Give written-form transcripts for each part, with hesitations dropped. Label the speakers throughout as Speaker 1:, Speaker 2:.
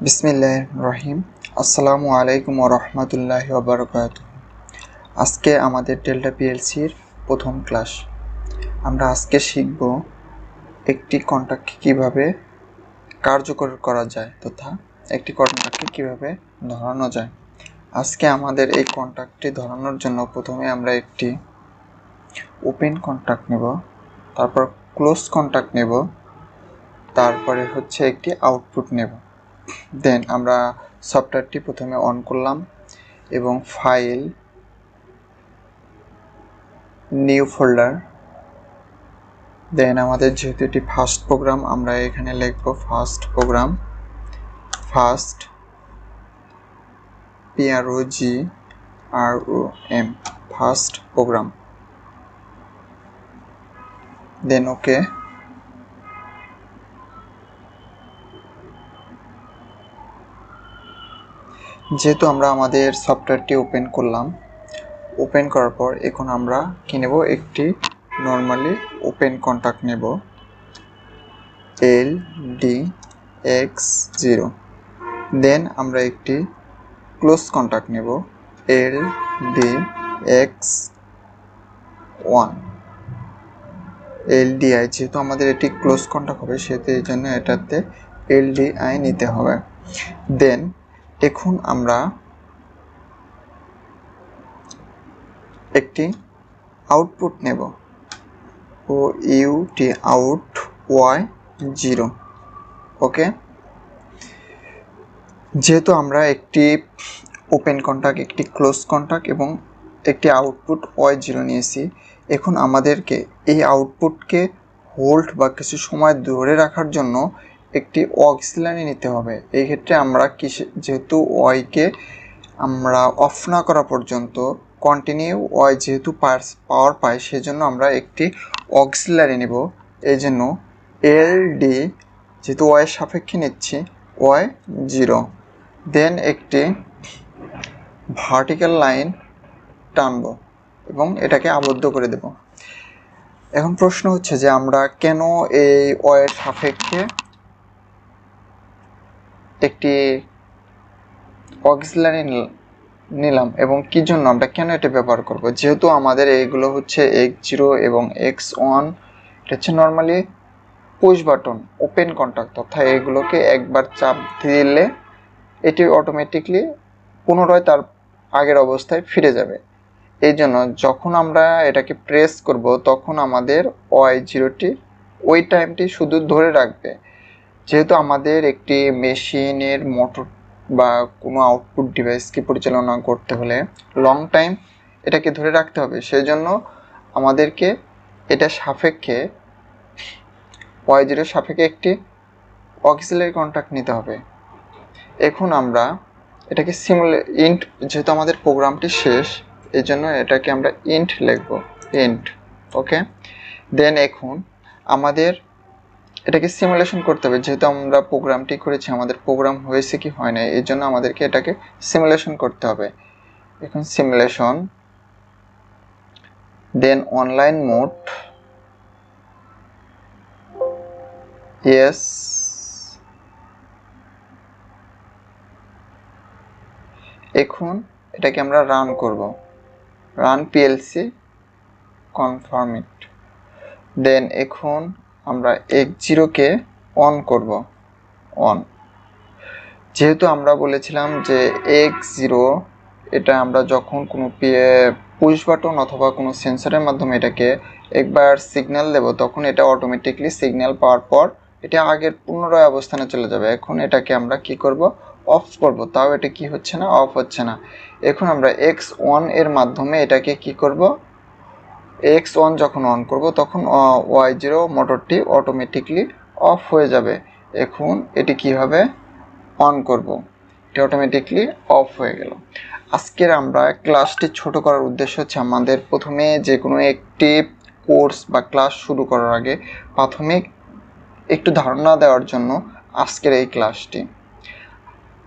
Speaker 1: বিসমিল্লাহির রহিম। আসসালামু আলাইকুম ওয়া রাহমাতুল্লাহি ওয়া বারাকাতুহু। আজকে আমাদের ডেল্টা পিএলসির প্রথম ক্লাস। আমরা আজকে শিখব একটি কন্ট্রাক্টকে কিভাবে কার্যকর করা যায় তথা একটি কন্ট্রাক্টকে কিভাবে ধরানো যায়। আজকে আমাদের এই কন্ট্রাক্টটি ধরানোর জন্য প্রথমে আমরা একটি ওপেন কন্ট্রাক্ট নেব, তারপর ক্লোজ কন্ট্রাক্ট নেব, তারপরে হচ্ছে একটি আউটপুট নেব। দেন আমরা সফটওয়্যারটি প্রথমে অন করলাম এবং ফাইল, নিউ ফোল্ডার, দেন আমাদের যেহেতু এটি ফার্স্ট প্রোগ্রাম আমরা এখানে লিখব first program, first PROGRAM, first program, then okay. যেহেতু আমরা আমাদের সফটওয়্যারটি ওপেন করলাম, ওপেন করার পর এখন আমরা কি নেব, একটি নর্মালি ওপেন কন্ট্যাক্ট নেব LDX0। দেন আমরা একটি ক্লোজ কন্ট্যাক্ট নেব LDX1। LDI যেহেতু আমাদের এটি ক্লোজ কন্ট্যাক্ট হবে সেহেতু এই জন্য এটাতে LDI নিতে হবে। দেন এখন আমরা একটি আউটপুট নেব OUT ওকে। যেহেতু আমরা একটি ওপেন কন্ট্যাক্ট, একটি ক্লোজ কন্ট্যাক্ট এবং একটি আউটপুট Y0 নিয়েছি, এখন আমাদেরকে এই আউটপুটকে হোল্ড বা কিছু সময় ধরে রাখার জন্য একটি অক্সিলারি নিতে হবে। এই ক্ষেত্রে আমরা যেহেতু ওয়াইকে আমরা অফ না করা পর্যন্ত কন্টিনিউ ওয়াই যেহেতু পাওয়ার পায় সেজন্য আমরা একটি অক্সিলারি নেব। এই জন্য LD যেহেতু ওয়াইয়ের সাপেক্ষে নিচ্ছি Y0, দেন একটি ভার্টিক্যাল লাইন টানব এবং এটাকে আবদ্ধ করে দেব। এখন প্রশ্ন হচ্ছে যে আমরা কেন এই ওয়ের সাপেক্ষে একটি অক্সিলারি নিলাম এবং কি জন্য আমরা কেন এটা ব্যবহার করব। যেহেতু আমাদের এইগুলো হচ্ছে X0 এবং X1, এটা হচ্ছে normally push button open contact, অর্থাৎ এগুলোকে একবার চাপ দিলে এটি অটোমেটিকলি পুনরায় তার আগের অবস্থায় ফিরে যাবে। এই জন্য যখন আমরা এটাকে প্রেস করব তখন আমাদের Y0টি ওই টাইমটি শুধু ধরে রাখবে। যেহেতু আমাদের একটি মেশিনের মোটর বা কোনো আউটপুট ডিভাইসকে পরিচালনা করতে হলে লং টাইম এটাকে ধরে রাখতে হবে, সেই জন্য আমাদেরকে এটা সাপেক্ষে Y0 সাপেক্ষে একটি অক্সিলারি কন্ট্যাক্ট নিতে হবে। এখন আমরা এটাকে ইন্ট, যেহেতু আমাদের প্রোগ্রামটি শেষ এই জন্য এটাকে আমরা ইন্ট লিখব, ইন্ট ওকে। দেন এখন আমাদের এটাকে সিমুলেশন করতে হবে। যেহেতু আমরা প্রোগ্রামটি করেছি আমাদের প্রোগ্রাম হয়েছে কি হয় না এই জন্য আমাদেরকে এটাকে সিমুলেশন করতে হবে। এখন সিমুলেশন, দেন অনলাইন মোড, ইয়েস, এখন এটাকে আমরা রান করব, রান পিএলসি কনফার্ম ইট। দেন এখন আমরা X0কে অন করব, অন। যেহেতু আমরা বলেছিলাম যে X0 এটা আমরা যখন কোনো পুশ বাটন অথবা কোনো সেন্সরের মাধ্যমে এটাকে একবার সিগন্যাল দেব তখন এটা অটোমেটিকলি সিগন্যাল পাওয়ার পর এটা আগের পুনরায় অবস্থানে চলে যাবে। এখন এটাকে আমরা কি করব, অফ করব, তাও এটা কি হচ্ছে না, অফ হচ্ছে না। এখন আমরা X1 এর মাধ্যমে এটাকে কি করব, X1 যখন অন করব তখন Y0 মোটরটি অটোমেটিকলি অফ হয়ে যাবে। এখন এটি কিভাবে অন করব, এটা অটোমেটিকলি অফ হয়ে গেল। আজকের আমরা ক্লাসটি ছোট করার উদ্দেশ্য হচ্ছে আমাদের প্রথমে যে কোনো একটি কোর্স বা ক্লাস শুরু করার আগে প্রাথমিক একটু ধারণা দেওয়ার জন্য আজকের এই ক্লাসটি।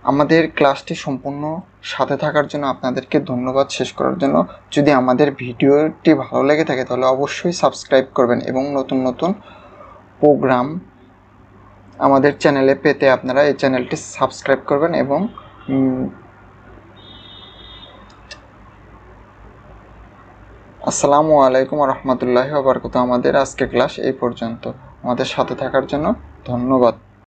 Speaker 1: আমাদের ক্লাসটি সম্পূর্ণ সাথে থাকার জন্য আপনাদেরকে ধন্যবাদ। শেষ করার জন্য যদি আমাদের ভিডিওটি ভালো লেগে থাকে তাহলে অবশ্যই সাবস্ক্রাইব করবেন এবং নতুন নতুন প্রোগ্রাম আমাদের চ্যানেলে পেতে আপনারা এই চ্যানেলটি সাবস্ক্রাইব করবেন এবং আসসালামু আলাইকুম রহমতুল্লাহি ওয়া বারাকাতুহু। আমাদের আজকের ক্লাস এই পর্যন্ত। আমাদের সাথে থাকার জন্য ধন্যবাদ।